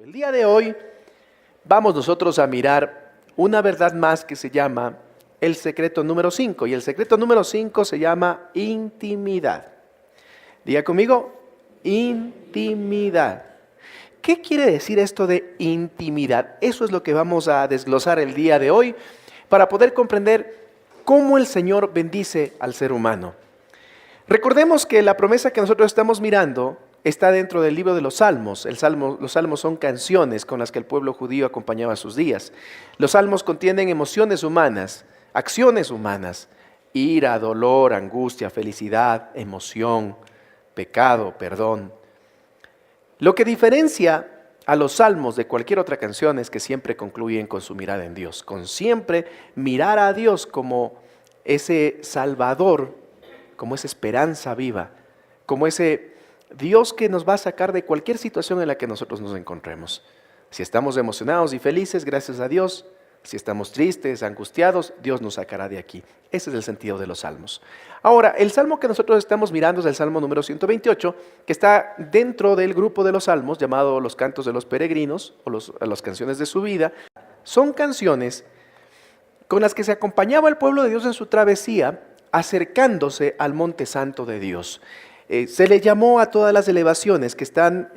El día de hoy vamos nosotros a mirar una verdad más que se llama el secreto número 5, y el secreto número 5 se llama intimidad. Diga conmigo, intimidad. ¿Qué quiere decir esto de intimidad? Eso es lo que vamos a desglosar el día de hoy para poder comprender cómo el Señor bendice al ser humano. Recordemos que la promesa que nosotros estamos mirando está dentro del libro de los Salmos. Los Salmos son canciones con las que el pueblo judío acompañaba sus días. Los Salmos contienen emociones humanas, acciones humanas, ira, dolor, angustia, felicidad, emoción, pecado, perdón. Lo que diferencia a los Salmos de cualquier otra canción es que siempre concluyen con su mirada en Dios, con siempre mirar a Dios como ese Salvador, como esa esperanza viva, como ese Dios que nos va a sacar de cualquier situación en la que nosotros nos encontremos. Si estamos emocionados y felices, gracias a Dios. Si estamos tristes, angustiados, Dios nos sacará de aquí. Ese es el sentido de los salmos. Ahora, el salmo que nosotros estamos mirando es el salmo número 128, que está dentro del grupo de los salmos, llamado los cantos de los peregrinos, o las canciones de su vida. Son canciones con las que se acompañaba el pueblo de Dios en su travesía, acercándose al monte santo de Dios. Se le llamó a todas las elevaciones que están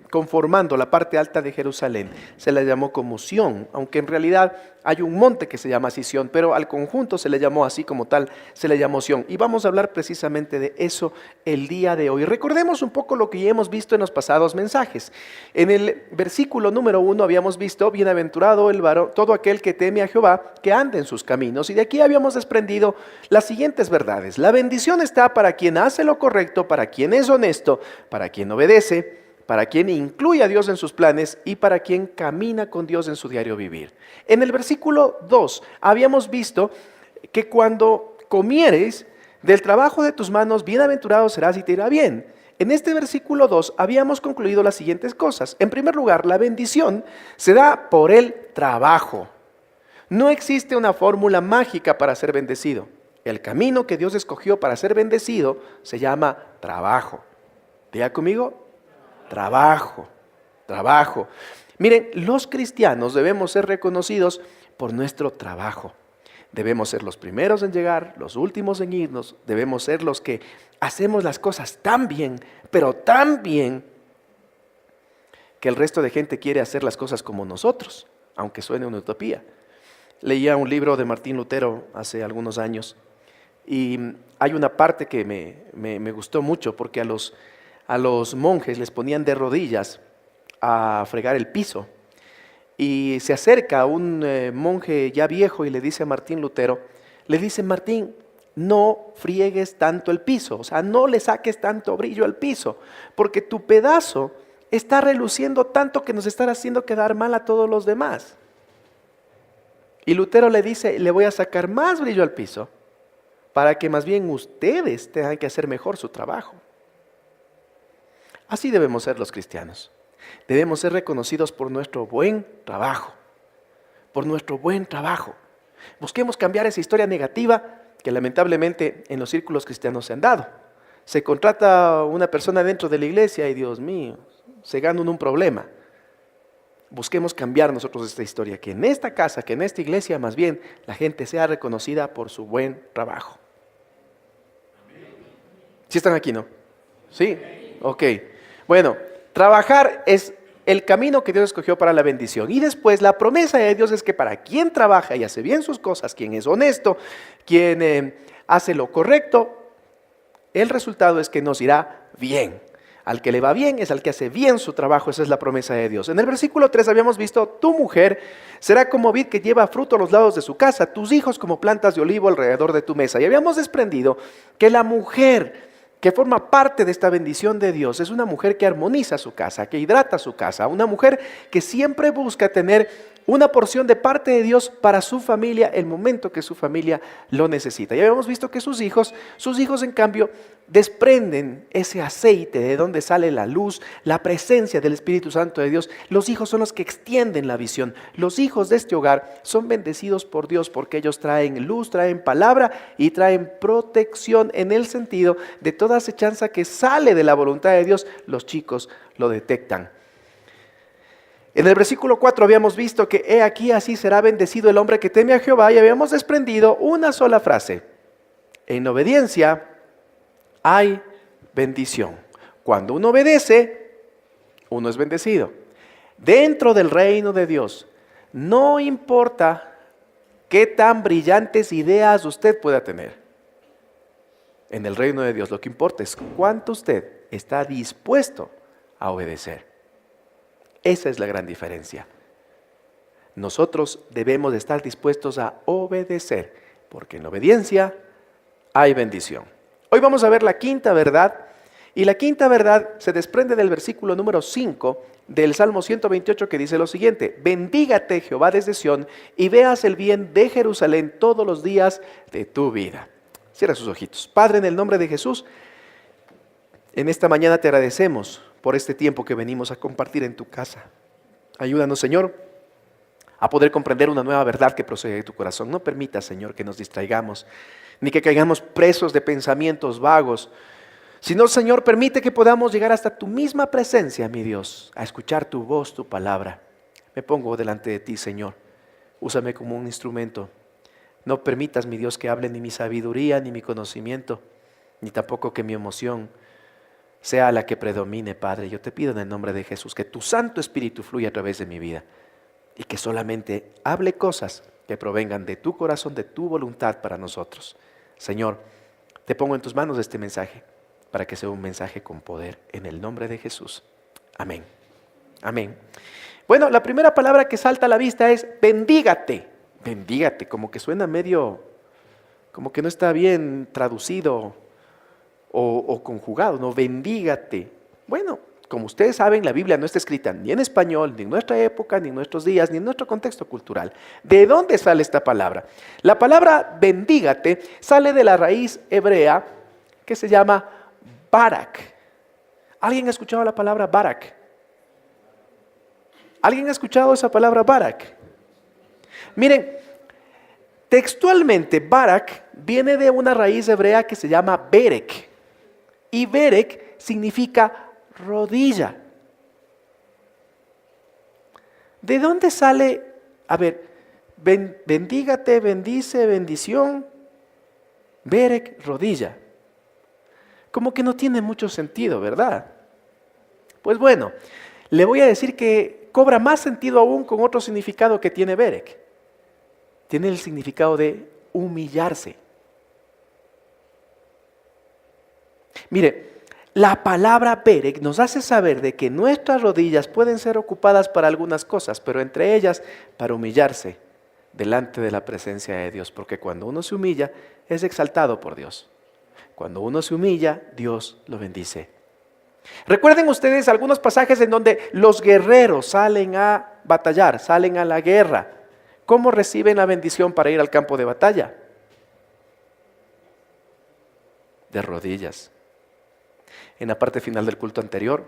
conformando la parte alta de Jerusalén, se le llamó como Sión, aunque en realidad hay un monte que se llama así Sión, pero al conjunto se le llamó así como tal, se le llamó Sión. Y vamos a hablar precisamente de eso el día de hoy. Recordemos un poco lo que ya hemos visto en los pasados mensajes. En el versículo número 1 habíamos visto, bienaventurado el varón, todo aquel que teme a Jehová, que ande en sus caminos. Y de aquí habíamos desprendido las siguientes verdades. La bendición está para quien hace lo correcto, para quien es honesto, para quien obedece, para quien incluye a Dios en sus planes y para quien camina con Dios en su diario vivir. En el versículo 2 habíamos visto que cuando comieres del trabajo de tus manos, bienaventurado serás y te irá bien. En este versículo 2 habíamos concluido las siguientes cosas. En primer lugar, la bendición se da por el trabajo. No existe una fórmula mágica para ser bendecido. El camino que Dios escogió para ser bendecido se llama trabajo. Diga conmigo, trabajo, trabajo. Miren, los cristianos debemos ser reconocidos por nuestro trabajo. Debemos ser los primeros en llegar, los últimos en irnos. Debemos ser los que hacemos las cosas tan bien, pero tan bien, que el resto de gente quiere hacer las cosas como nosotros, aunque suene una utopía. Leía un libro de Martín Lutero hace algunos años y hay una parte que me gustó mucho porque a los monjes les ponían de rodillas a fregar el piso. Y se acerca un monje ya viejo y le dice a Martín Lutero, le dice: Martín, no friegues tanto el piso, o sea, no le saques tanto brillo al piso, porque tu pedazo está reluciendo tanto que nos está haciendo quedar mal a todos los demás. Y Lutero le dice: le voy a sacar más brillo al piso, para que más bien ustedes tengan que hacer mejor su trabajo. Así debemos ser los cristianos. Debemos ser reconocidos por nuestro buen trabajo. Por nuestro buen trabajo. Busquemos cambiar esa historia negativa que lamentablemente en los círculos cristianos se han dado. Se contrata a una persona dentro de la iglesia y, Dios mío, se gana un problema. Busquemos cambiar nosotros esta historia, que en esta casa, que en esta iglesia más bien la gente sea reconocida por su buen trabajo. ¿Sí están aquí, no? ¿Sí? Ok. Bueno, trabajar es el camino que Dios escogió para la bendición. Y después la promesa de Dios es que para quien trabaja y hace bien sus cosas, quien es honesto, quien hace lo correcto, el resultado es que nos irá bien. Al que le va bien es al que hace bien su trabajo. Esa es la promesa de Dios. En el versículo 3 habíamos visto: tu mujer será como vid que lleva fruto a los lados de su casa, tus hijos como plantas de olivo alrededor de tu mesa. Y habíamos desprendido que la mujer que forma parte de esta bendición de Dios es una mujer que armoniza su casa, que hidrata su casa, una mujer que siempre busca tener una porción de parte de Dios para su familia el momento que su familia lo necesita. Ya habíamos visto que sus hijos en cambio desprenden ese aceite de donde sale la luz, la presencia del Espíritu Santo de Dios. Los hijos son los que extienden la visión. Los hijos de este hogar son bendecidos por Dios porque ellos traen luz, traen palabra y traen protección en el sentido de toda acechanza que sale de la voluntad de Dios. Los chicos lo detectan. En el versículo 4 habíamos visto que he aquí así será bendecido el hombre que teme a Jehová, y habíamos desprendido una sola frase: en obediencia hay bendición. Cuando uno obedece, uno es bendecido. Dentro del reino de Dios, no importa qué tan brillantes ideas usted pueda tener. En el reino de Dios lo que importa es cuánto usted está dispuesto a obedecer. Esa es la gran diferencia. Nosotros debemos de estar dispuestos a obedecer, porque en obediencia hay bendición. Hoy vamos a ver la quinta verdad, y la quinta verdad se desprende del versículo número 5 del Salmo 128, que dice lo siguiente: bendígate Jehová desde Sión, y veas el bien de Jerusalén todos los días de tu vida. Cierra sus ojitos. Padre, en el nombre de Jesús, en esta mañana te agradecemos por este tiempo que venimos a compartir en tu casa. Ayúdanos, Señor, a poder comprender una nueva verdad que procede de tu corazón. No permitas, Señor, que nos distraigamos, ni que caigamos presos de pensamientos vagos, sino, Señor, permite que podamos llegar hasta tu misma presencia, mi Dios, a escuchar tu voz, tu palabra. Me pongo delante de ti, Señor. Úsame como un instrumento. No permitas, mi Dios, que hable ni mi sabiduría, ni mi conocimiento, ni tampoco que mi emoción sea la que predomine, Padre. Yo te pido en el nombre de Jesús que tu Santo Espíritu fluya a través de mi vida, y que solamente hable cosas que provengan de tu corazón, de tu voluntad para nosotros. Señor, te pongo en tus manos este mensaje, para que sea un mensaje con poder, en el nombre de Jesús. Amén. Amén. Bueno, la primera palabra que salta a la vista es bendígate. Bendígate, como que suena medio, como que no está bien traducido o conjugado, ¿no? Bendígate. Bueno, como ustedes saben, la Biblia no está escrita ni en español, ni en nuestra época, ni en nuestros días, ni en nuestro contexto cultural. ¿De dónde sale esta palabra? La palabra bendígate sale de la raíz hebrea que se llama Barak. ¿Alguien ha escuchado la palabra Barak? ¿Alguien ha escuchado esa palabra Barak? Miren, textualmente Barak viene de una raíz hebrea que se llama Berek. Y Berek significa rodilla. ¿De dónde sale? A ver, bendígate, bendice, bendición. Berek, rodilla. Como que no tiene mucho sentido, ¿verdad? Pues bueno, le voy a decir que cobra más sentido aún con otro significado que tiene Berek. Tiene el significado de humillarse. Mire, la palabra Berek nos hace saber de que nuestras rodillas pueden ser ocupadas para algunas cosas, pero entre ellas para humillarse delante de la presencia de Dios, porque cuando uno se humilla es exaltado por Dios. Cuando uno se humilla, Dios lo bendice. Recuerden ustedes algunos pasajes en donde los guerreros salen a batallar, salen a la guerra. ¿Cómo reciben la bendición para ir al campo de batalla? De rodillas. En la parte final del culto anterior,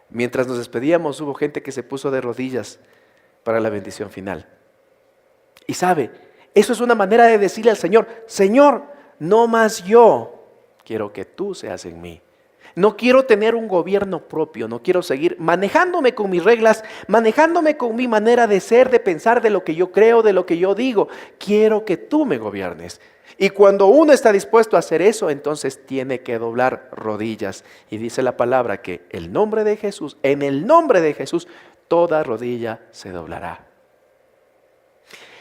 mientras nos despedíamos, hubo gente que se puso de rodillas para la bendición final. Y sabe, eso es una manera de decirle al Señor: Señor, no más yo, quiero que tú seas en mí. No quiero tener un gobierno propio, no quiero seguir manejándome con mis reglas, manejándome con mi manera de ser, de pensar, de lo que yo creo, de lo que yo digo. Quiero que tú me gobiernes. Y cuando uno está dispuesto a hacer eso, entonces tiene que doblar rodillas. Y dice la palabra que el nombre de Jesús, en el nombre de Jesús, toda rodilla se doblará.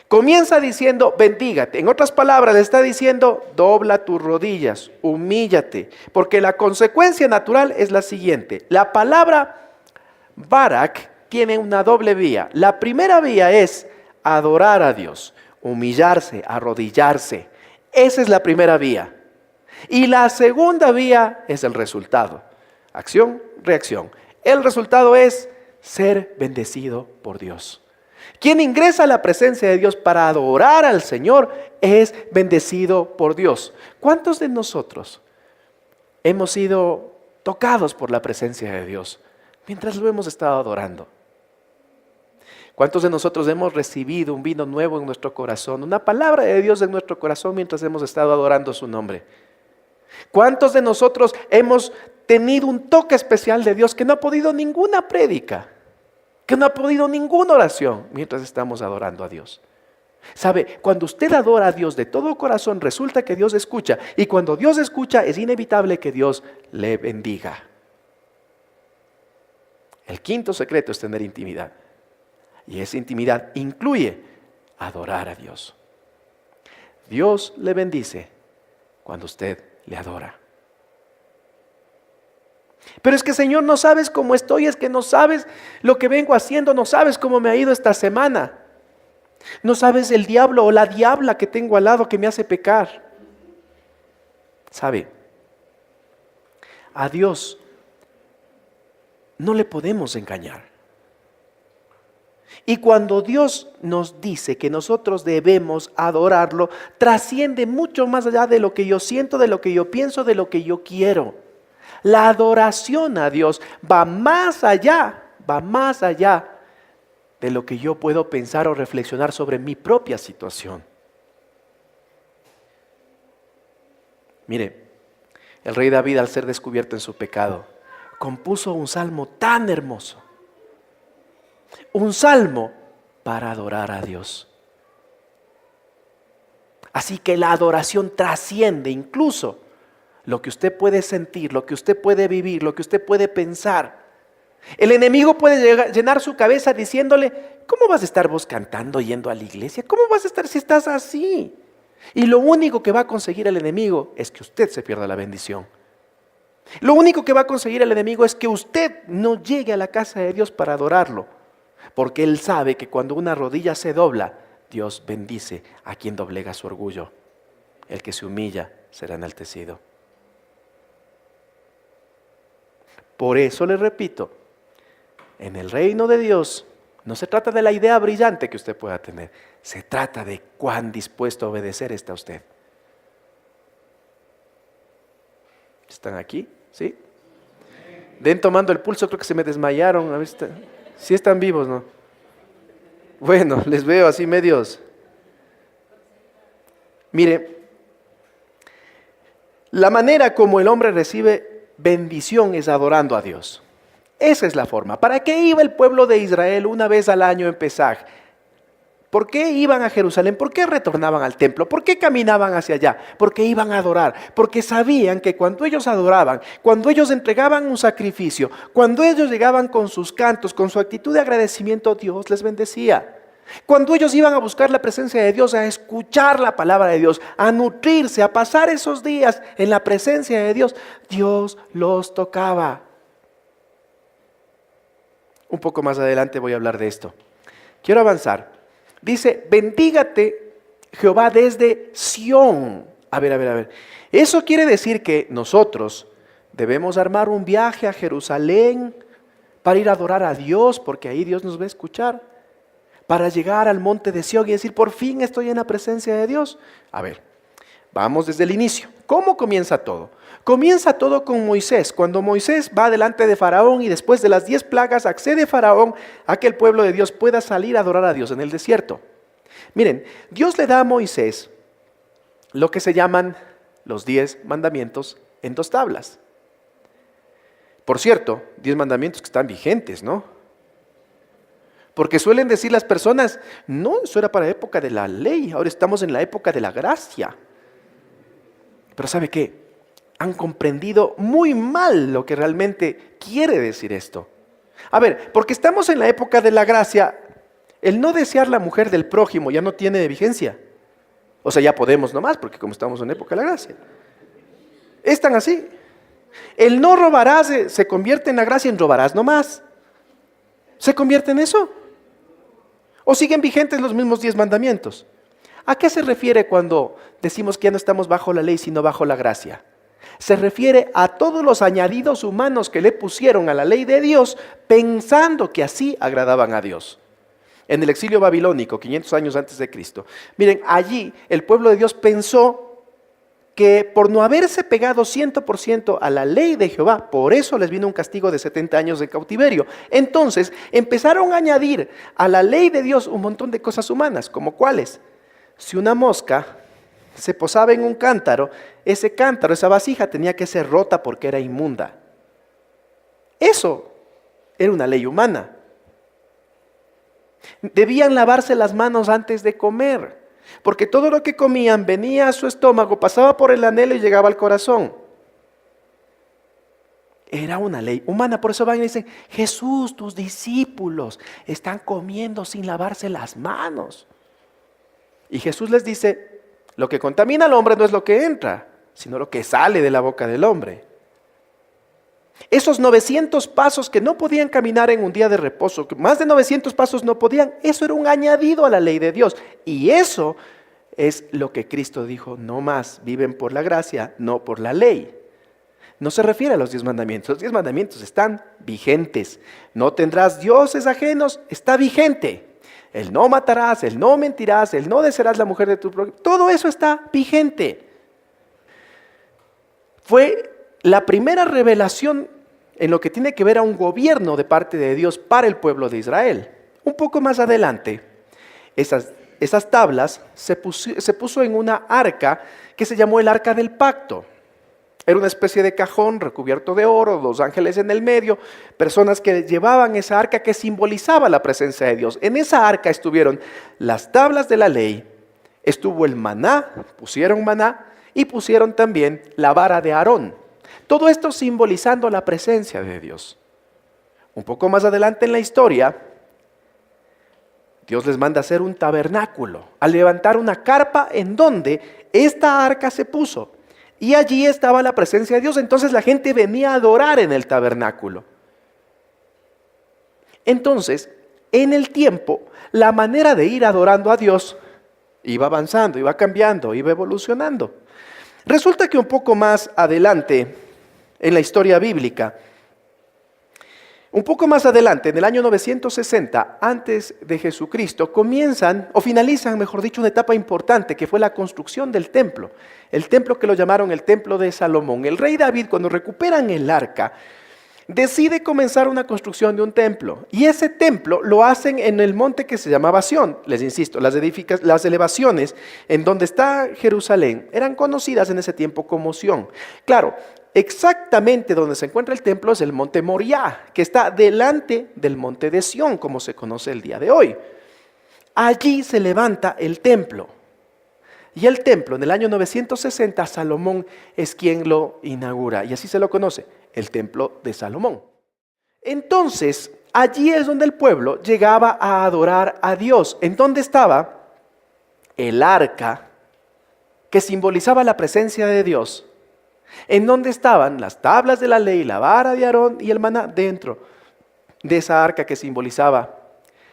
Comienza diciendo bendígate. En otras palabras, le está diciendo dobla tus rodillas, humíllate. Porque la consecuencia natural es la siguiente. La palabra Barak tiene una doble vía. La primera vía es adorar a Dios, humillarse, arrodillarse. Esa es la primera vía. Y la segunda vía es el resultado. Acción, reacción. El resultado es ser bendecido por Dios. Quien ingresa a la presencia de Dios para adorar al Señor es bendecido por Dios. ¿Cuántos de nosotros hemos sido tocados por la presencia de Dios mientras lo hemos estado adorando? ¿Cuántos de nosotros hemos recibido un vino nuevo en nuestro corazón, una palabra de Dios en nuestro corazón mientras hemos estado adorando su nombre? ¿Cuántos de nosotros hemos tenido un toque especial de Dios que no ha podido ninguna prédica? que no ha podido ninguna oración mientras estamos adorando a Dios. ¿Sabe? Cuando usted adora a Dios de todo corazón, resulta que Dios escucha. Y cuando Dios escucha, es inevitable que Dios le bendiga. El quinto secreto es tener intimidad. Y esa intimidad incluye adorar a Dios. Dios le bendice cuando usted le adora. Pero es que, Señor, no sabes cómo estoy, es que no sabes lo que vengo haciendo, no sabes cómo me ha ido esta semana. No sabes el diablo o la diabla que tengo al lado que me hace pecar. ¿Sabe? A Dios no le podemos engañar. Y cuando Dios nos dice que nosotros debemos adorarlo, trasciende mucho más allá de lo que yo siento, de lo que yo pienso, de lo que yo quiero. La adoración a Dios va más allá de lo que yo puedo pensar o reflexionar sobre mi propia situación. Mire, el rey David, al ser descubierto en su pecado, compuso un salmo tan hermoso. Un salmo para adorar a Dios. Así que la adoración trasciende incluso lo que usted puede sentir, lo que usted puede vivir, lo que usted puede pensar. El enemigo puede llenar su cabeza diciéndole: ¿cómo vas a estar vos cantando yendo a la iglesia? ¿Cómo vas a estar si estás así? Y lo único que va a conseguir el enemigo es que usted se pierda la bendición. Lo único que va a conseguir el enemigo es que usted no llegue a la casa de Dios para adorarlo. Porque él sabe que cuando una rodilla se dobla, Dios bendice a quien doblega su orgullo. El que se humilla será enaltecido. Por eso le repito, en el reino de Dios no se trata de la idea brillante que usted pueda tener. Se trata de cuán dispuesto a obedecer está usted. ¿Están aquí? ¿Sí? Den tomando el pulso, creo que se me desmayaron. A ver, ¿sí están vivos, no? Bueno, les veo así medios. Mire, la manera como el hombre recibe bendición es adorando a Dios. Esa es la forma. ¿Para qué iba el pueblo de Israel una vez al año en Pesaj? ¿Por qué iban a Jerusalén? ¿Por qué retornaban al templo? ¿Por qué caminaban hacia allá? Porque iban a adorar. Porque sabían que cuando ellos adoraban, cuando ellos entregaban un sacrificio, cuando ellos llegaban con sus cantos, con su actitud de agradecimiento, Dios les bendecía. Cuando ellos iban a buscar la presencia de Dios, a escuchar la palabra de Dios, a nutrirse, a pasar esos días en la presencia de Dios, Dios los tocaba. Un poco más adelante voy a hablar de esto. Quiero avanzar. Dice: bendígate Jehová desde Sión. A ver. Eso quiere decir que nosotros debemos armar un viaje a Jerusalén para ir a adorar a Dios, porque ahí Dios nos va a escuchar. Para llegar al monte de Sión y decir: por fin estoy en la presencia de Dios. A ver, vamos desde el inicio. ¿Cómo comienza todo? Comienza todo con Moisés. Cuando Moisés va delante de Faraón y después de las 10 plagas accede Faraón a que el pueblo de Dios pueda salir a adorar a Dios en el desierto. Miren, Dios le da a Moisés lo que se llaman los 10 mandamientos en 2 tablas. Por cierto, 10 mandamientos que están vigentes, ¿no? Porque suelen decir las personas: no, eso era para la época de la ley, ahora estamos en la época de la gracia. Pero ¿sabe qué? Han comprendido muy mal lo que realmente quiere decir esto. A ver, porque estamos en la época de la gracia, el no desear la mujer del prójimo ya no tiene vigencia. O sea, ya podemos nomás, porque como estamos en la época de la gracia. Es tan así. El no robarás se convierte en la gracia en robarás nomás. ¿Se convierte en eso? ¿O siguen vigentes los mismos 10 mandamientos? ¿A qué se refiere cuando decimos que ya no estamos bajo la ley, sino bajo la gracia? Se refiere a todos los añadidos humanos que le pusieron a la ley de Dios, pensando que así agradaban a Dios. En el exilio babilónico, 500 años antes de Cristo, miren, allí el pueblo de Dios pensó que por no haberse pegado 100% a la ley de Jehová, por eso les vino un castigo de 70 años de cautiverio. Entonces empezaron a añadir a la ley de Dios un montón de cosas humanas, como cuáles. Si una mosca se posaba en un cántaro, ese cántaro, esa vasija tenía que ser rota porque era inmunda. Eso era una ley humana. Debían lavarse las manos antes de comer, porque todo lo que comían venía a su estómago, pasaba por el anhelo y llegaba al corazón. Era una ley humana. Por eso van y dicen: Jesús, tus discípulos están comiendo sin lavarse las manos. Y Jesús les dice: lo que contamina al hombre no es lo que entra, sino lo que sale de la boca del hombre. Esos 900 pasos que no podían caminar en un día de reposo, más de 900 pasos no podían, eso era un añadido a la ley de Dios. Y eso es lo que Cristo dijo: no más, viven por la gracia, no por la ley. No se refiere a los 10 mandamientos. Los 10 mandamientos están vigentes. No tendrás dioses ajenos, está vigente. El no matarás, el no mentirás, el no desearás la mujer de tu prójimo. Todo eso está vigente. Fue la primera revelación en lo que tiene que ver a un gobierno de parte de Dios para el pueblo de Israel. Un poco más adelante, esas tablas se puso en una arca que se llamó el Arca del Pacto. Era una especie de cajón recubierto de oro, 2 ángeles en el medio, personas que llevaban esa arca que simbolizaba la presencia de Dios. En esa arca estuvieron las tablas de la ley, estuvo el maná, pusieron maná, y pusieron también la vara de Aarón. Todo esto simbolizando la presencia de Dios. Un poco más adelante en la historia, Dios les manda a hacer un tabernáculo, a levantar una carpa en donde esta arca se puso. Y allí estaba la presencia de Dios. Entonces la gente venía a adorar en el tabernáculo. Entonces, en el tiempo, la manera de ir adorando a Dios iba avanzando, iba cambiando, iba evolucionando. Resulta que un poco más adelante en la historia bíblica, un poco más adelante, en el año 960, antes de Jesucristo, finalizan, mejor dicho, una etapa importante que fue la construcción del templo. El templo que lo llamaron el templo de Salomón. El rey David, cuando recuperan el arca, decide comenzar una construcción de un templo. Y ese templo lo hacen en el monte que se llamaba Sión. Les insisto, las elevaciones en donde está Jerusalén eran conocidas en ese tiempo como Sión. Claro, exactamente donde se encuentra el templo es el monte Moriah, que está delante del monte de Sión, como se conoce el día de hoy. Allí se levanta el templo. Y el templo, en el año 960, Salomón es quien lo inaugura. Y así se lo conoce, el templo de Salomón. Entonces, allí es donde el pueblo llegaba a adorar a Dios. ¿En dónde estaba el arca que simbolizaba la presencia de Dios? En donde estaban las tablas de la ley, la vara de Aarón y el maná, dentro de esa arca que simbolizaba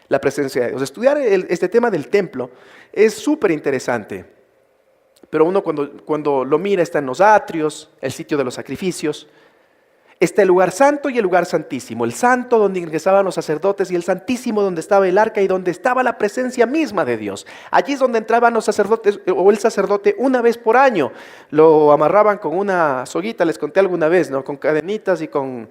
la presencia de Dios. Estudiar este tema del templo es súper interesante. Pero uno cuando lo mira, está en los atrios, el sitio de los sacrificios. Está el lugar santo y el lugar santísimo. El santo donde ingresaban los sacerdotes y el santísimo donde estaba el arca y donde estaba la presencia misma de Dios. Allí es donde entraban los sacerdotes o el sacerdote una vez por año. Lo amarraban con una soguita, les conté alguna vez, ¿no? Con cadenitas y con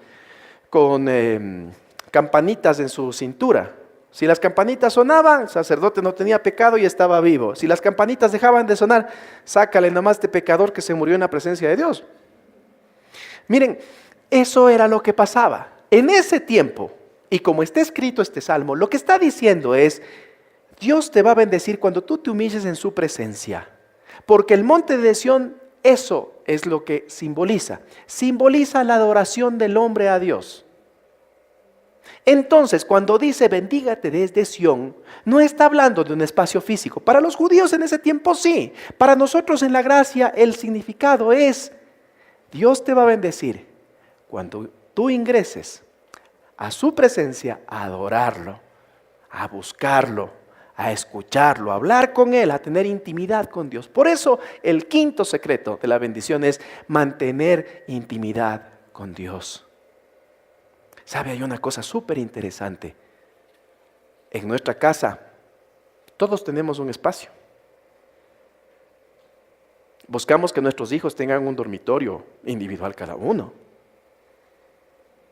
campanitas en su cintura. Si las campanitas sonaban, el sacerdote no tenía pecado y estaba vivo. Si las campanitas dejaban de sonar, sácale nomás este pecador que se murió en la presencia de Dios. Miren, eso era lo que pasaba. En ese tiempo, y como está escrito este salmo, lo que está diciendo es: Dios te va a bendecir cuando tú te humilles en su presencia. Porque el monte de Sión, eso es lo que simboliza. Simboliza la adoración del hombre a Dios. Entonces, cuando dice bendígate desde Sión, no está hablando de un espacio físico. Para los judíos en ese tiempo sí. Para nosotros en la gracia el significado es: Dios te va a bendecir cuando tú ingreses a su presencia a adorarlo, a buscarlo, a escucharlo, a hablar con Él, a tener intimidad con Dios. Por eso el quinto secreto de la bendición es mantener intimidad con Dios. ¿Sabe? Hay una cosa súper interesante. En nuestra casa, todos tenemos un espacio. Buscamos que nuestros hijos tengan un dormitorio individual cada uno.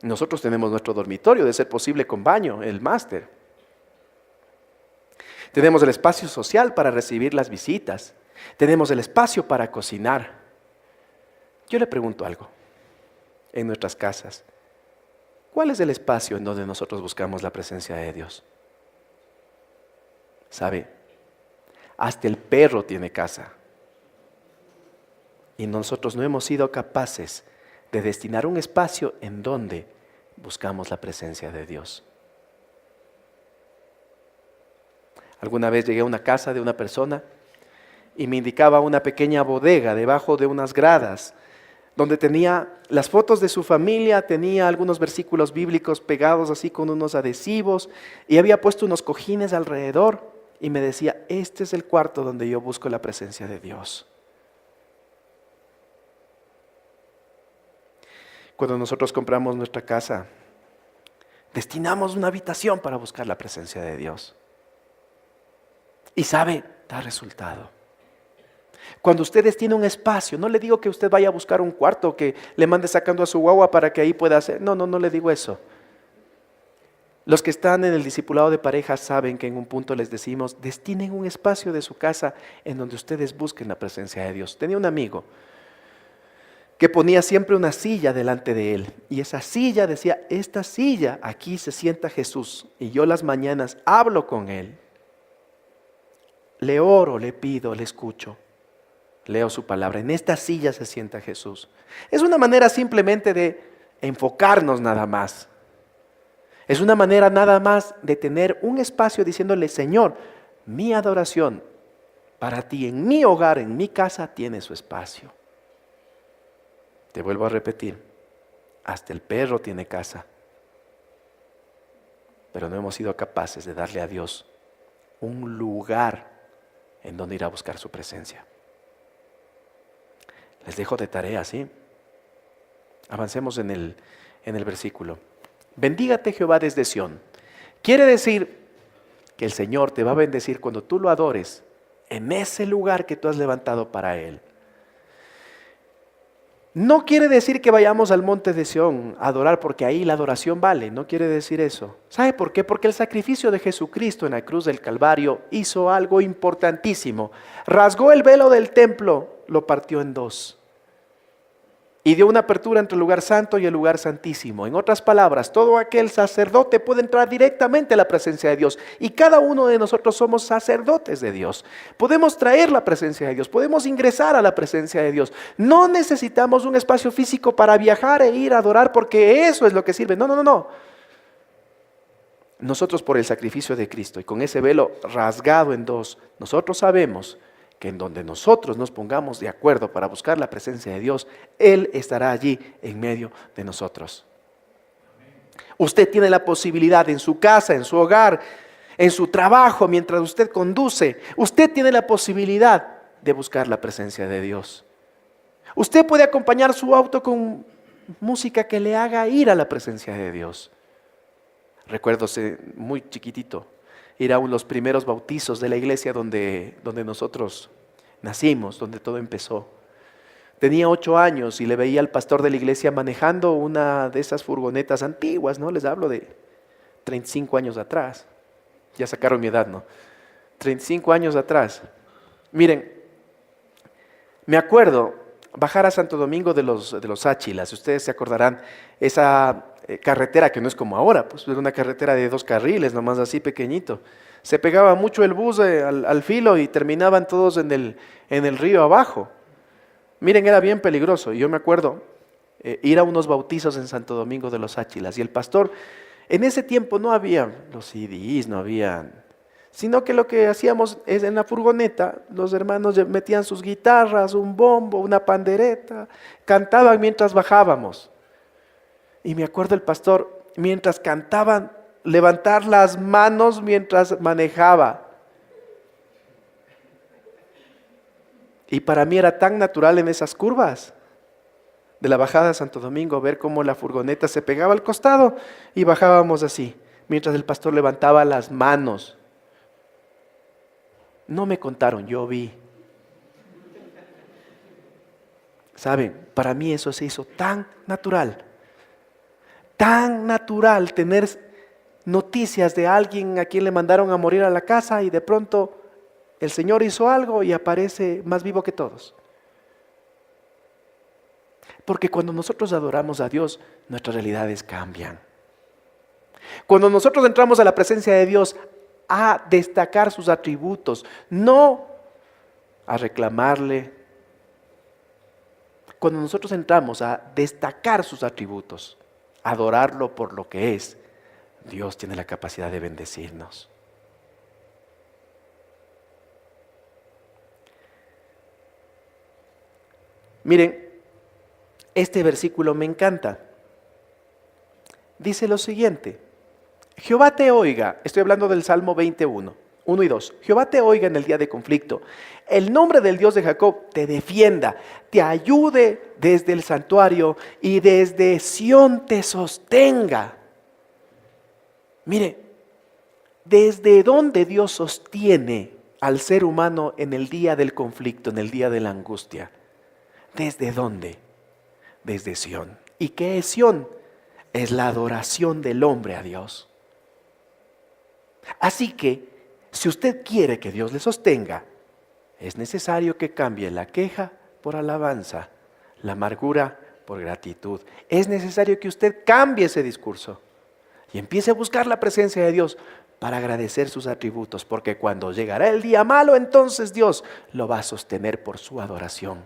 Nosotros tenemos nuestro dormitorio, de ser posible con baño, el máster. Tenemos el espacio social para recibir las visitas. Tenemos el espacio para cocinar. Yo le pregunto algo. En nuestras casas, ¿cuál es el espacio en donde nosotros buscamos la presencia de Dios? ¿Sabe? Hasta el perro tiene casa. Y nosotros no hemos sido capaces de destinar un espacio en donde buscamos la presencia de Dios. Alguna vez llegué a una casa de una persona y me indicaba una pequeña bodega debajo de unas gradas, donde tenía las fotos de su familia, tenía algunos versículos bíblicos pegados así con unos adhesivos, y había puesto unos cojines alrededor, y me decía, este es el cuarto donde yo busco la presencia de Dios. Cuando nosotros compramos nuestra casa, destinamos una habitación para buscar la presencia de Dios. Y sabe, da resultado. Cuando ustedes tienen un espacio, no le digo que usted vaya a buscar un cuarto, que le mande sacando a su guagua para que ahí pueda hacer. No le digo eso. Los que están en el discipulado de pareja saben que en un punto les decimos, destinen un espacio de su casa en donde ustedes busquen la presencia de Dios. Tenía un amigo que ponía siempre una silla delante de él, y esa silla decía, esta silla, aquí se sienta Jesús, y yo las mañanas hablo con él. Le oro, le pido, le escucho. Leo su palabra. En esta silla se sienta Jesús. Es una manera simplemente de enfocarnos nada más. Es una manera nada más de tener un espacio diciéndole, Señor, mi adoración para ti en mi hogar, en mi casa, tiene su espacio. Te vuelvo a repetir, hasta el perro tiene casa. Pero no hemos sido capaces de darle a Dios un lugar en donde ir a buscar su presencia. Les dejo de tarea, ¿sí? Avancemos en el versículo. Bendígate Jehová desde Sión. Quiere decir que el Señor te va a bendecir cuando tú lo adores en ese lugar que tú has levantado para Él. No quiere decir que vayamos al monte de Sión a adorar porque ahí la adoración vale, no quiere decir eso. ¿Sabe por qué? Porque el sacrificio de Jesucristo en la cruz del Calvario hizo algo importantísimo. Rasgó el velo del templo, lo partió en dos y dio una apertura entre el lugar santo y el lugar santísimo. En otras palabras, todo aquel sacerdote puede entrar directamente a la presencia de Dios, y cada uno de nosotros somos sacerdotes de Dios. Podemos traer la presencia de Dios, podemos ingresar a la presencia de Dios. No necesitamos un espacio físico para viajar e ir a adorar, porque eso es lo que sirve. No. Nosotros, por el sacrificio de Cristo y con ese velo rasgado en dos, nosotros sabemos que en donde nosotros nos pongamos de acuerdo para buscar la presencia de Dios, Él estará allí en medio de nosotros. Usted tiene la posibilidad en su casa, en su hogar, en su trabajo, mientras usted conduce, usted tiene la posibilidad de buscar la presencia de Dios. Usted puede acompañar su auto con música que le haga ir a la presencia de Dios. Recuerdo muy chiquitito ir a los primeros bautizos de la iglesia donde nosotros nacimos, donde todo empezó. Tenía 8 años y le veía al pastor de la iglesia manejando una de esas furgonetas antiguas, ¿no? Les hablo de 35 años atrás. Ya sacaron mi edad, ¿no? 35 años atrás. Miren, me acuerdo bajar a Santo Domingo de los Áchilas. Ustedes se acordarán, esa carretera que no es como ahora, pues era una carretera de 2 carriles, nomás así pequeñito. Se pegaba mucho el bus al filo y terminaban todos en el río abajo. Miren, era bien peligroso. Yo me acuerdo ir a unos bautizos en Santo Domingo de los Áchilas, y el pastor, en ese tiempo no había los CDs, no habían, sino que lo que hacíamos es en la furgoneta, los hermanos metían sus guitarras, un bombo, una pandereta, cantaban mientras bajábamos. Y me acuerdo el pastor, mientras cantaban, levantar las manos mientras manejaba. Y para mí era tan natural en esas curvas de la bajada de Santo Domingo ver cómo la furgoneta se pegaba al costado y bajábamos así, mientras el pastor levantaba las manos. No me contaron, yo vi. ¿Saben? Para mí eso se hizo tan natural tener noticias de alguien a quien le mandaron a morir a la casa y de pronto el Señor hizo algo y aparece más vivo que todos. Porque cuando nosotros adoramos a Dios, nuestras realidades cambian. Cuando nosotros entramos a la presencia de Dios, a destacar sus atributos, no a reclamarle. Cuando nosotros entramos a destacar sus atributos, a adorarlo por lo que es, Dios tiene la capacidad de bendecirnos. Miren, este versículo me encanta. Dice lo siguiente: Jehová te oiga, estoy hablando del Salmo 21, 1 y 2. Jehová te oiga en el día de conflicto. El nombre del Dios de Jacob te defienda, te ayude desde el santuario y desde Sión te sostenga. Mire, ¿desde dónde Dios sostiene al ser humano en el día del conflicto, en el día de la angustia? ¿Desde dónde? Desde Sión. ¿Y qué es Sión? Es la adoración del hombre a Dios. Así que, si usted quiere que Dios le sostenga, es necesario que cambie la queja por alabanza, la amargura por gratitud. Es necesario que usted cambie ese discurso y empiece a buscar la presencia de Dios para agradecer sus atributos, porque cuando llegará el día malo, entonces Dios lo va a sostener por su adoración.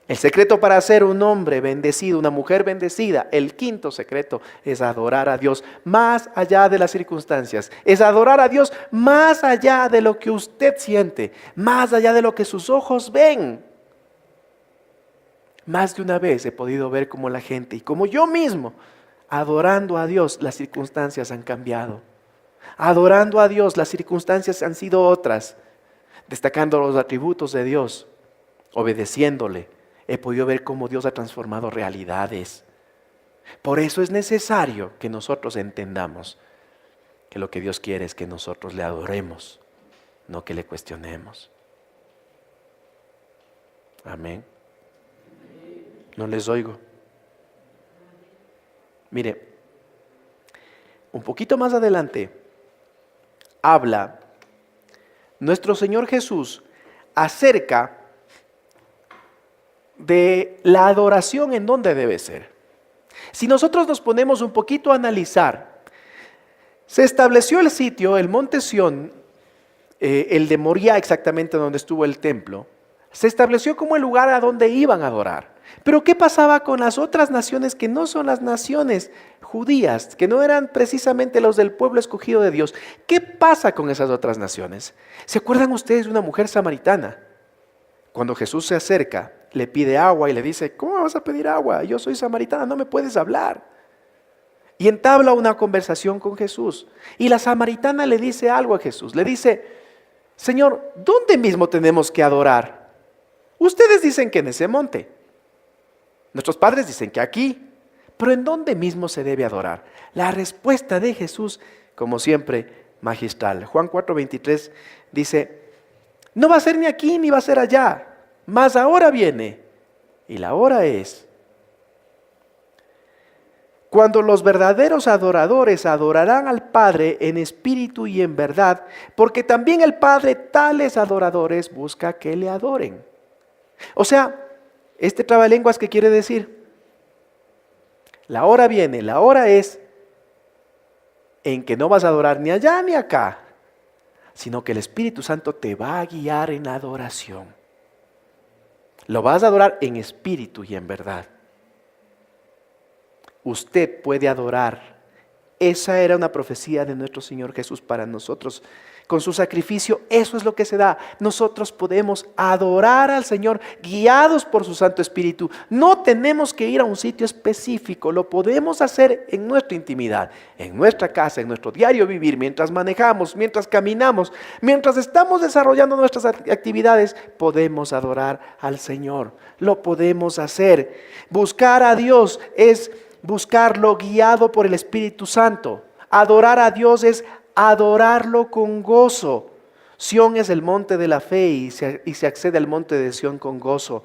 El secreto para ser un hombre bendecido, una mujer bendecida, el quinto secreto es adorar a Dios más allá de las circunstancias. Es adorar a Dios más allá de lo que usted siente, más allá de lo que sus ojos ven. Más de una vez he podido ver cómo la gente y como yo mismo, adorando a Dios, las circunstancias han cambiado. Adorando a Dios, las circunstancias han sido otras. Destacando los atributos de Dios, obedeciéndole, he podido ver cómo Dios ha transformado realidades. Por eso es necesario que nosotros entendamos que lo que Dios quiere es que nosotros le adoremos, no que le cuestionemos. Amén. No les oigo. Mire, un poquito más adelante habla nuestro Señor Jesús acerca de la adoración en dónde debe ser. Si nosotros nos ponemos un poquito a analizar, se estableció el sitio, el monte Sión, el de Moriah exactamente donde estuvo el templo, se estableció como el lugar a donde iban a adorar. Pero ¿qué pasaba con las otras naciones que no son las naciones judías, que no eran precisamente los del pueblo escogido de Dios? ¿Qué pasa con esas otras naciones? ¿Se acuerdan ustedes de una mujer samaritana? Cuando Jesús se acerca, le pide agua y le dice: ¿cómo me vas a pedir agua? Yo soy samaritana, no me puedes hablar. Y entabla una conversación con Jesús. Y la samaritana le dice algo a Jesús. Le dice: Señor, ¿dónde mismo tenemos que adorar? Ustedes dicen que en ese monte. Nuestros padres dicen que aquí. Pero ¿en dónde mismo se debe adorar? La respuesta de Jesús, como siempre, magistral. Juan 4:23 dice: no va a ser ni aquí ni va a ser allá, mas ahora viene, y la hora es cuando los verdaderos adoradores adorarán al Padre en espíritu y en verdad, porque también el Padre tales adoradores busca que le adoren. O sea, este trabalenguas, ¿qué quiere decir? La hora viene, la hora es en que no vas a adorar ni allá ni acá, sino que el Espíritu Santo te va a guiar en adoración. Lo vas a adorar en espíritu y en verdad. Usted puede adorar. Esa era una profecía de nuestro Señor Jesús para nosotros. Con su sacrificio, eso es lo que se da. Nosotros podemos adorar al Señor guiados por su Santo Espíritu. No tenemos que ir a un sitio específico. Lo podemos hacer en nuestra intimidad, en nuestra casa, en nuestro diario vivir, mientras manejamos, mientras caminamos, mientras estamos desarrollando nuestras actividades. Podemos adorar al Señor. Lo podemos hacer. Buscar a Dios es buscarlo guiado por el Espíritu Santo. Adorar a Dios es adorarlo con gozo. Sión es el monte de la fe y se accede al monte de Sión con gozo.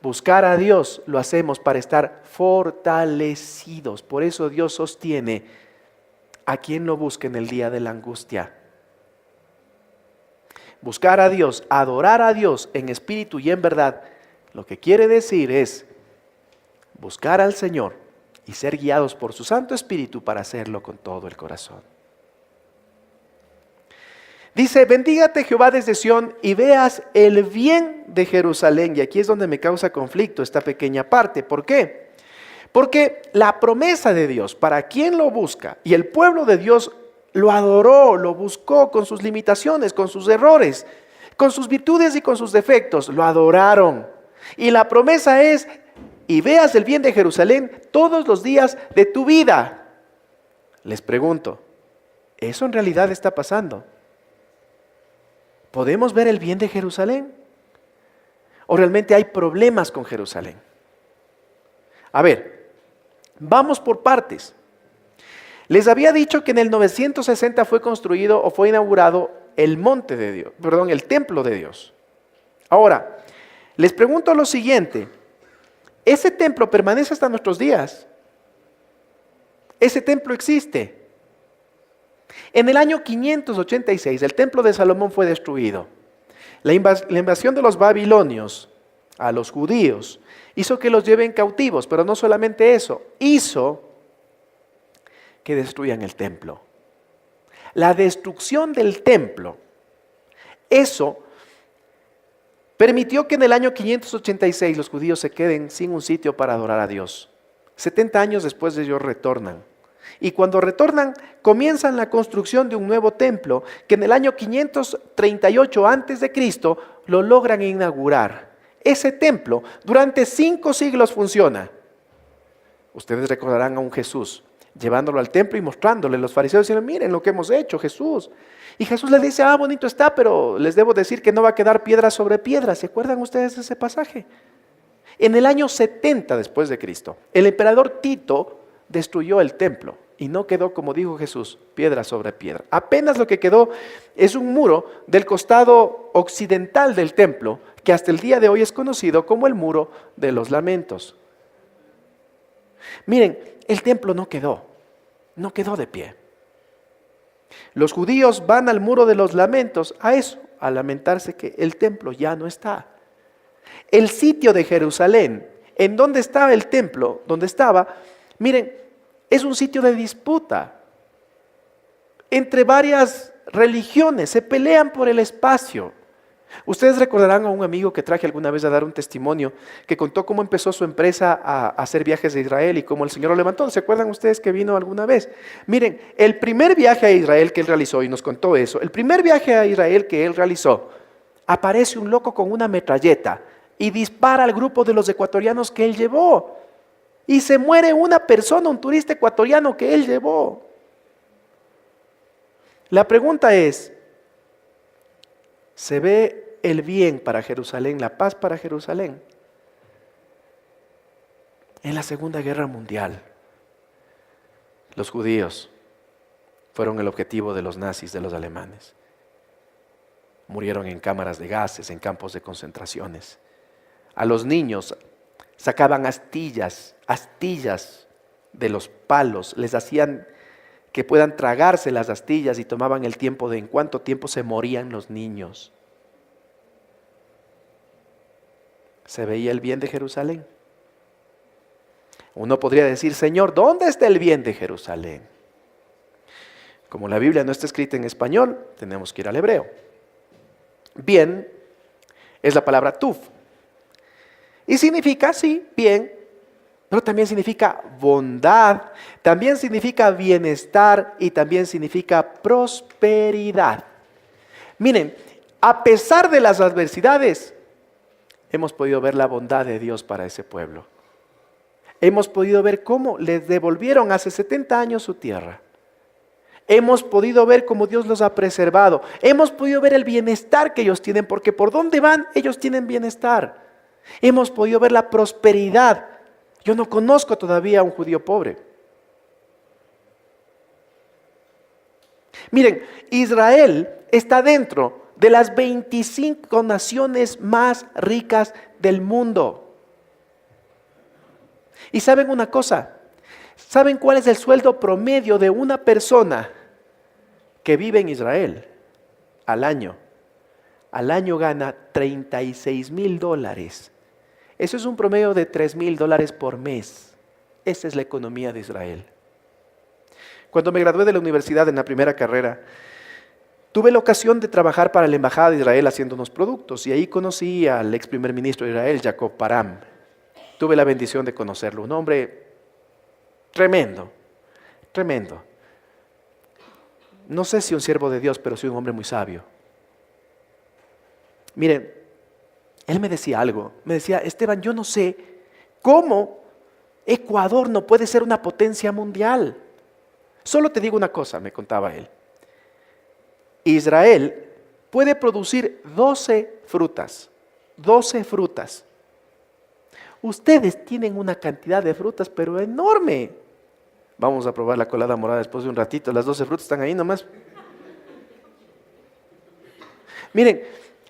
Buscar a Dios lo hacemos para estar fortalecidos. Por eso Dios sostiene a quien lo busque en el día de la angustia. Buscar a Dios, adorar a Dios en espíritu y en verdad, lo que quiere decir es buscar al Señor y ser guiados por su Santo Espíritu para hacerlo con todo el corazón. Dice, bendígate Jehová desde Sión y veas el bien de Jerusalén. Y aquí es donde me causa conflicto esta pequeña parte. ¿Por qué? Porque la promesa de Dios, para quien lo busca, y el pueblo de Dios lo adoró, lo buscó con sus limitaciones, con sus errores, con sus virtudes y con sus defectos, lo adoraron. Y la promesa es, y veas el bien de Jerusalén todos los días de tu vida. Les pregunto, ¿eso en realidad está pasando? ¿Podemos ver el bien de Jerusalén? ¿O realmente hay problemas con Jerusalén? A ver, vamos por partes. Les había dicho que en el 960 fue construido o fue inaugurado el monte de Dios, perdón, el templo de Dios. Ahora, les pregunto lo siguiente, ¿ese templo permanece hasta nuestros días? ¿Ese templo existe? En el año 586 el templo de Salomón fue destruido. La invasión de los babilonios a los judíos hizo que los lleven cautivos, pero no solamente eso, hizo que destruyan el templo. La destrucción del templo, eso permitió que en el año 586 los judíos se queden sin un sitio para adorar a Dios. 70 años después de ellos retornan. Y cuando retornan, comienzan la construcción de un nuevo templo que en el año 538 a.C. lo logran inaugurar. Ese templo durante 5 siglos funciona. Ustedes recordarán a un Jesús llevándolo al templo y mostrándole. Los fariseos diciendo, miren lo que hemos hecho, Jesús. Y Jesús les dice, bonito está, pero les debo decir que no va a quedar piedra sobre piedra. ¿Se acuerdan ustedes de ese pasaje? En el año 70 después de Cristo, el emperador Tito destruyó el templo y no quedó, como dijo Jesús, piedra sobre piedra. Apenas lo que quedó es un muro del costado occidental del templo, que hasta el día de hoy es conocido como el muro de los lamentos. Miren, el templo no quedó de pie. Los judíos van al muro de los lamentos, a lamentarse que el templo ya no está. El sitio de Jerusalén, en donde estaba el templo, miren, es un sitio de disputa entre varias religiones, se pelean por el espacio. Ustedes recordarán a un amigo que traje alguna vez a dar un testimonio, que contó cómo empezó su empresa a hacer viajes a Israel y cómo el Señor lo levantó. ¿Se acuerdan ustedes que vino alguna vez? Miren, el primer viaje a Israel que él realizó, y nos contó eso, el primer viaje a Israel que él realizó, aparece un loco con una metralleta y dispara al grupo de los ecuatorianos que él llevó. Y se muere una persona, un turista ecuatoriano que él llevó. La pregunta es, ¿se ve el bien para Jerusalén, la paz para Jerusalén? En la Segunda Guerra Mundial, los judíos fueron el objetivo de los nazis, de los alemanes. Murieron en cámaras de gases, en campos de concentraciones. A los niños sacaban astillas de los palos, les hacían que puedan tragarse las astillas y tomaban el tiempo de en cuánto tiempo se morían los niños. ¿Se veía el bien de Jerusalén? Uno podría decir, Señor, ¿dónde está el bien de Jerusalén? Como la Biblia no está escrita en español, tenemos que ir al hebreo. Bien es la palabra tuf. Y significa, sí, bien, pero también significa bondad, también significa bienestar y también significa prosperidad. Miren, a pesar de las adversidades, hemos podido ver la bondad de Dios para ese pueblo. Hemos podido ver cómo les devolvieron hace 70 años su tierra. Hemos podido ver cómo Dios los ha preservado. Hemos podido ver el bienestar que ellos tienen, porque por donde van, ellos tienen bienestar. Hemos podido ver la prosperidad. Yo no conozco todavía a un judío pobre. Miren, Israel está dentro de las 25 naciones más ricas del mundo. Y ¿saben una cosa? ¿Saben cuál es el sueldo promedio de una persona que vive en Israel al año? Al año gana $36,000. Eso es un promedio de $3,000 por mes. Esa es la economía de Israel. Cuando me gradué de la universidad en la primera carrera, Tuve la ocasión de trabajar para la Embajada de Israel haciendo unos productos y ahí conocí al ex primer ministro de Israel, Jacob Param. Tuve la bendición de conocerlo, un hombre tremendo, tremendo. No sé si un siervo de Dios, pero sí un hombre muy sabio. Miren, él me decía algo, me decía, Esteban, yo no sé cómo Ecuador no puede ser una potencia mundial. Solo te digo una cosa, me contaba él. Israel puede producir 12 frutas. 12 frutas. Ustedes tienen una cantidad de frutas, pero enorme. Vamos a probar la colada morada después de un ratito. Las 12 frutas están ahí nomás. Miren,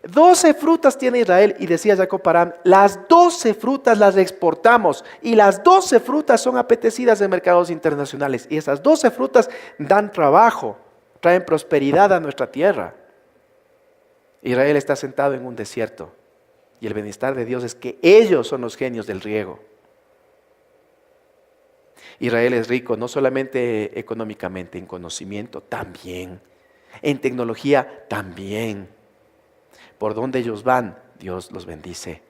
12 frutas tiene Israel y decía Jacob Param, las 12 frutas las exportamos y las 12 frutas son apetecidas en mercados internacionales y esas 12 frutas dan trabajo, traen prosperidad a nuestra tierra. Israel está sentado en un desierto y el bienestar de Dios es que ellos son los genios del riego. Israel es rico no solamente económicamente, en conocimiento también, en tecnología también. Por donde ellos van, Dios los bendice.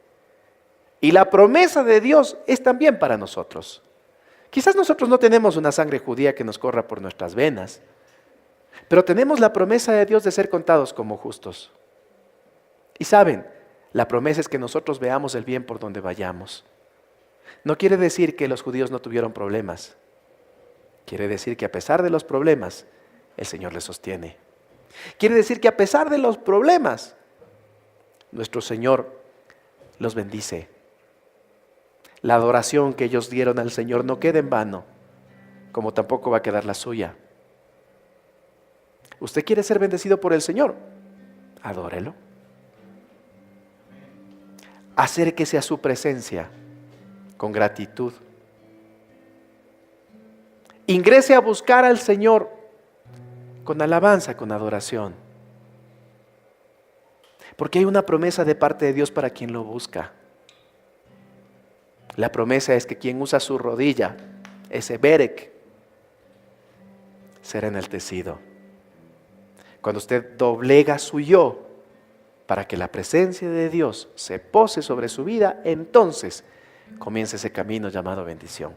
Y la promesa de Dios es también para nosotros. Quizás nosotros no tenemos una sangre judía que nos corra por nuestras venas, pero tenemos la promesa de Dios de ser contados como justos. Y saben, la promesa es que nosotros veamos el bien por donde vayamos. No quiere decir que los judíos no tuvieron problemas. Quiere decir que a pesar de los problemas, el Señor les sostiene. Quiere decir que a pesar de los problemas, nuestro Señor los bendice. La adoración que ellos dieron al Señor no queda en vano, como tampoco va a quedar la suya. ¿Usted quiere ser bendecido por el Señor? Adórelo. Acérquese a su presencia con gratitud. Ingrese a buscar al Señor con alabanza, con adoración. Porque hay una promesa de parte de Dios para quien lo busca. La promesa es que quien usa su rodilla, ese berek, será enaltecido. Cuando usted doblega su yo para que la presencia de Dios se pose sobre su vida, entonces comienza ese camino llamado bendición.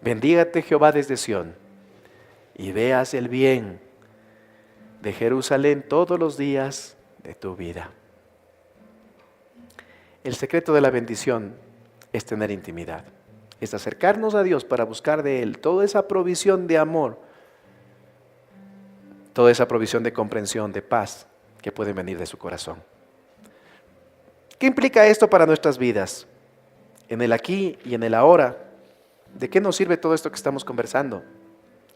Bendígate Jehová desde Sión y veas el bien de Jerusalén todos los días de tu vida. El secreto de la bendición es tener intimidad, es acercarnos a Dios para buscar de Él toda esa provisión de amor, toda esa provisión de comprensión, de paz que puede venir de su corazón. ¿Qué implica esto para nuestras vidas? En el aquí y en el ahora, ¿de qué nos sirve todo esto que estamos conversando?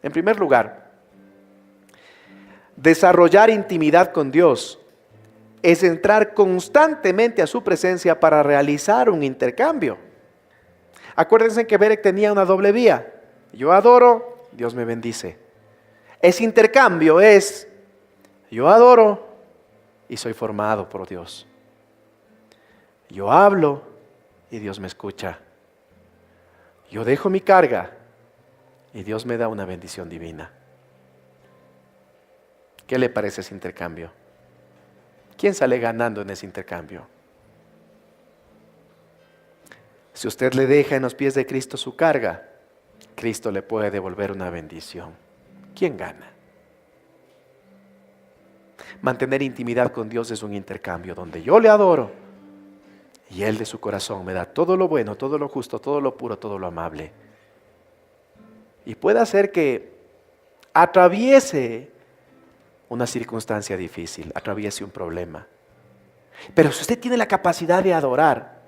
En primer lugar, desarrollar intimidad con Dios es entrar constantemente a su presencia para realizar un intercambio. Acuérdense que Berek tenía una doble vía. Yo adoro, Dios me bendice. Ese intercambio es, yo adoro y soy formado por Dios. Yo hablo y Dios me escucha. Yo dejo mi carga y Dios me da una bendición divina. ¿Qué le parece ese intercambio? ¿Quién sale ganando en ese intercambio? Si usted le deja en los pies de Cristo su carga, Cristo le puede devolver una bendición. ¿Quién gana? Mantener intimidad con Dios es un intercambio donde yo le adoro y Él de su corazón me da todo lo bueno, todo lo justo, todo lo puro, todo lo amable. Y puede hacer que atraviese una circunstancia difícil, atraviese un problema. Pero si usted tiene la capacidad de adorar,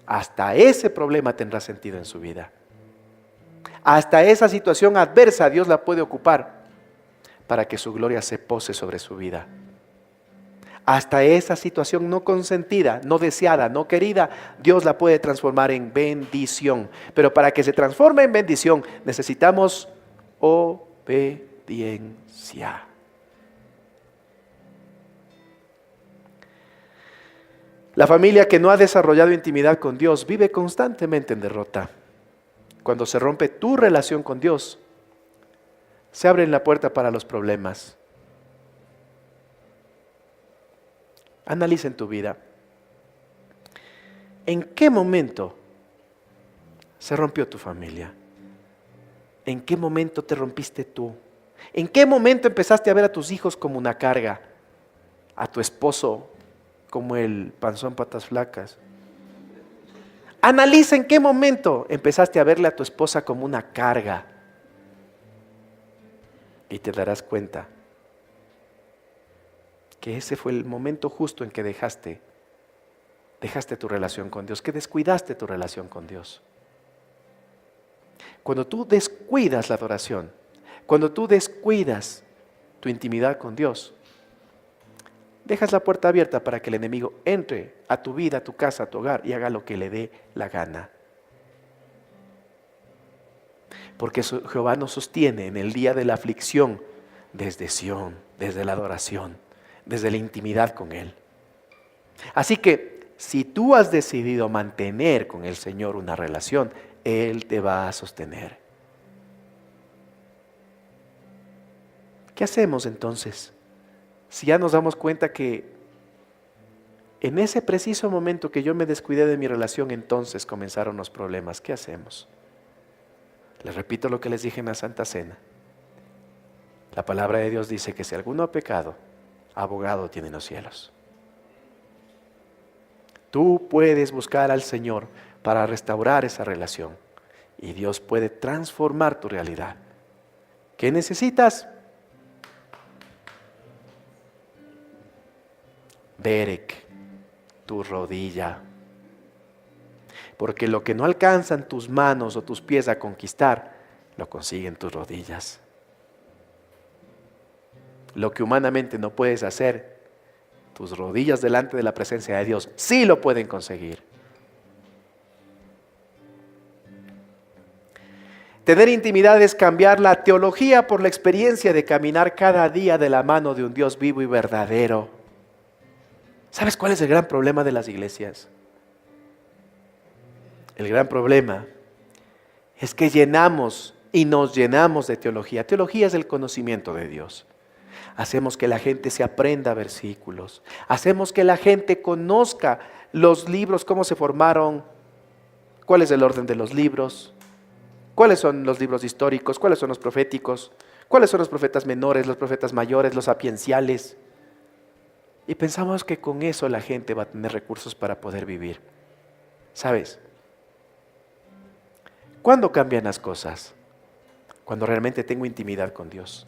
hasta ese problema tendrá sentido en su vida. Hasta esa situación adversa Dios la puede ocupar para que su gloria se pose sobre su vida. Hasta esa situación no consentida, no deseada, no querida, Dios la puede transformar en bendición. Pero para que se transforme en bendición necesitamos obediencia. La familia que no ha desarrollado intimidad con Dios vive constantemente en derrota. Cuando se rompe tu relación con Dios, se abre la puerta para los problemas. Analiza en tu vida. ¿En qué momento se rompió tu familia? ¿En qué momento te rompiste tú? ¿En qué momento empezaste a ver a tus hijos como una carga? A tu esposo como el panzón patas flacas. Analiza en qué momento empezaste a verle a tu esposa como una carga. Y te darás cuenta que ese fue el momento justo en que dejaste tu relación con Dios, que descuidaste tu relación con Dios. Cuando tú descuidas la adoración, cuando tú descuidas tu intimidad con Dios, dejas la puerta abierta para que el enemigo entre a tu vida, a tu casa, a tu hogar y haga lo que le dé la gana. Porque Jehová nos sostiene en el día de la aflicción desde Sión, desde la adoración, desde la intimidad con Él. Así que si tú has decidido mantener con el Señor una relación, Él te va a sostener. ¿Qué hacemos entonces? Si ya nos damos cuenta que en ese preciso momento que yo me descuidé de mi relación, entonces comenzaron los problemas. ¿Qué hacemos? Les repito lo que les dije en la Santa Cena. La palabra de Dios dice que si alguno ha pecado, abogado tiene en los cielos. Tú puedes buscar al Señor para restaurar esa relación y Dios puede transformar tu realidad. ¿Qué necesitas? Berek, tu rodilla. Porque lo que no alcanzan tus manos o tus pies a conquistar, lo consiguen tus rodillas. Lo que humanamente no puedes hacer, tus rodillas delante de la presencia de Dios sí lo pueden conseguir. Tener intimidad es cambiar la teología por la experiencia de caminar cada día de la mano de un Dios vivo y verdadero. ¿Sabes cuál es el gran problema de las iglesias? El gran problema es que llenamos y nos llenamos de teología. Teología es el conocimiento de Dios. Hacemos que la gente se aprenda versículos. Hacemos que la gente conozca los libros, cómo se formaron, cuál es el orden de los libros, cuáles son los libros históricos, cuáles son los proféticos, cuáles son los profetas menores, los profetas mayores, los sapienciales. Y pensamos que con eso la gente va a tener recursos para poder vivir. ¿Sabes? ¿Cuándo cambian las cosas? Cuando realmente tengo intimidad con Dios.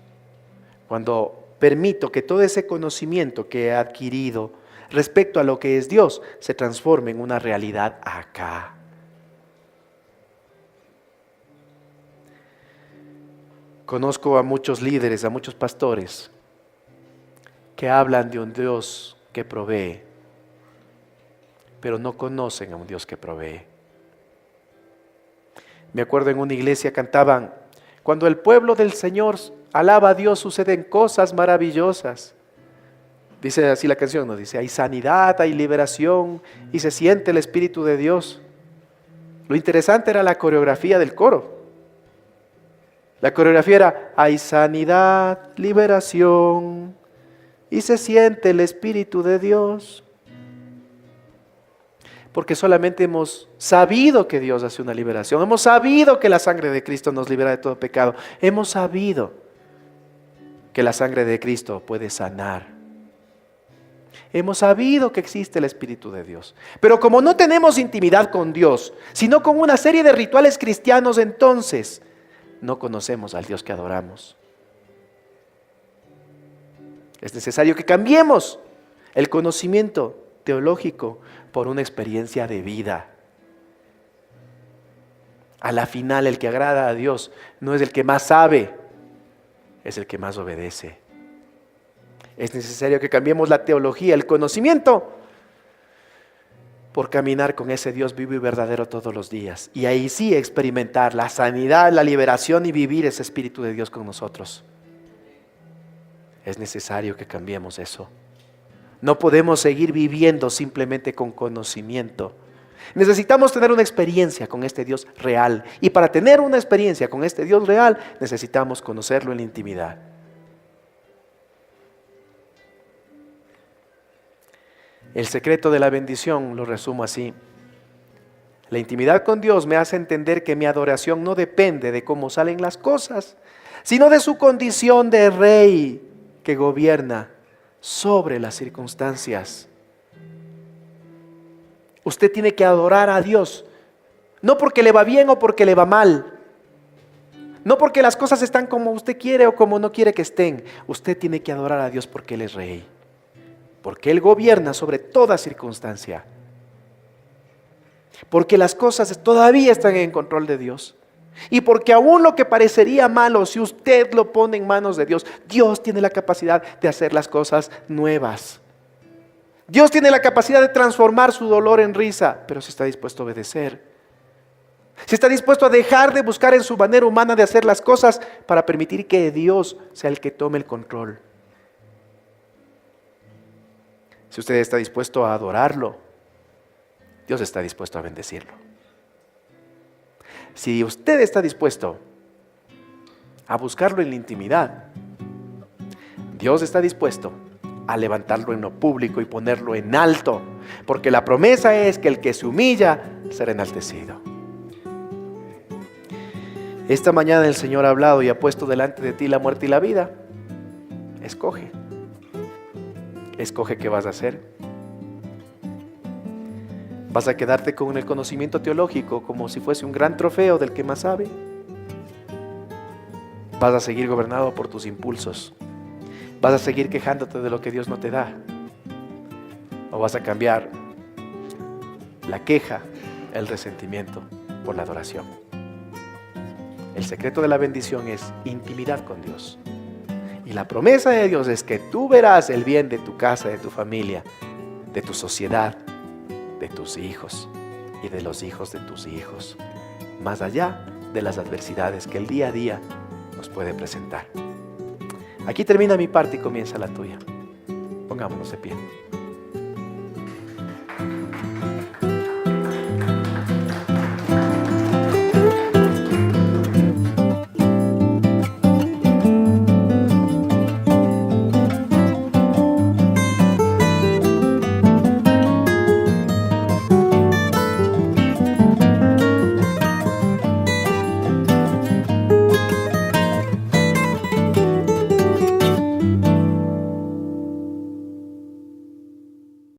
Cuando permito que todo ese conocimiento que he adquirido respecto a lo que es Dios se transforme en una realidad acá. Conozco a muchos líderes, a muchos pastores que hablan de un Dios que provee, pero no conocen a un Dios que provee. Me acuerdo en una iglesia cantaban: cuando el pueblo del Señor alaba a Dios suceden cosas maravillosas. Dice así la canción, ¿no? Dice: hay sanidad, hay liberación y se siente el Espíritu de Dios. Lo interesante era la coreografía del coro. La coreografía era: hay sanidad, liberación y se siente el Espíritu de Dios. Porque solamente hemos sabido que Dios hace una liberación. Hemos sabido que la sangre de Cristo nos libera de todo pecado. Hemos sabido que la sangre de Cristo puede sanar. Hemos sabido que existe el Espíritu de Dios. Pero como no tenemos intimidad con Dios, sino con una serie de rituales cristianos, entonces no conocemos al Dios que adoramos. Es necesario que cambiemos el conocimiento teológico por una experiencia de vida. A la final, el que agrada a Dios no es el que más sabe, es el que más obedece. Es necesario que cambiemos la teología, el conocimiento, por caminar con ese Dios vivo y verdadero todos los días. Y ahí sí experimentar la sanidad, la liberación y vivir ese Espíritu de Dios con nosotros. Es necesario que cambiemos eso. No podemos seguir viviendo simplemente con conocimiento. Necesitamos tener una experiencia con este Dios real. Y para tener una experiencia con este Dios real, necesitamos conocerlo en la intimidad. El secreto de la bendición lo resumo así. La intimidad con Dios me hace entender que mi adoración no depende de cómo salen las cosas, sino de su condición de rey que gobierna sobre las circunstancias. Usted tiene que adorar a Dios, no porque le va bien o porque le va mal, no porque las cosas están como usted quiere o como no quiere que estén. Usted tiene que adorar a Dios porque Él es rey, porque Él gobierna sobre toda circunstancia, porque las cosas todavía están en control de Dios. Y porque aún lo que parecería malo, si usted lo pone en manos de Dios, Dios tiene la capacidad de hacer las cosas nuevas. Dios tiene la capacidad de transformar su dolor en risa, pero si está dispuesto a obedecer, si está dispuesto a dejar de buscar en su manera humana de hacer las cosas para permitir que Dios sea el que tome el control. Si usted está dispuesto a adorarlo, Dios está dispuesto a bendecirlo. Si usted está dispuesto a buscarlo en la intimidad, Dios está dispuesto a levantarlo en lo público y ponerlo en alto, porque la promesa es que el que se humilla será enaltecido. Esta mañana el Señor ha hablado y ha puesto delante de ti la muerte y la vida. Escoge. Escoge qué vas a hacer. ¿Vas a quedarte con el conocimiento teológico como si fuese un gran trofeo del que más sabe? ¿Vas a seguir gobernado por tus impulsos? ¿Vas a seguir quejándote de lo que Dios no te da? ¿O vas a cambiar la queja, el resentimiento por la adoración? El secreto de la bendición es intimidad con Dios. Y la promesa de Dios es que tú verás el bien de tu casa, de tu familia, de tu sociedad, de tus hijos y de los hijos de tus hijos, más allá de las adversidades que el día a día nos puede presentar. Aquí termina mi parte y comienza la tuya. Pongámonos de pie.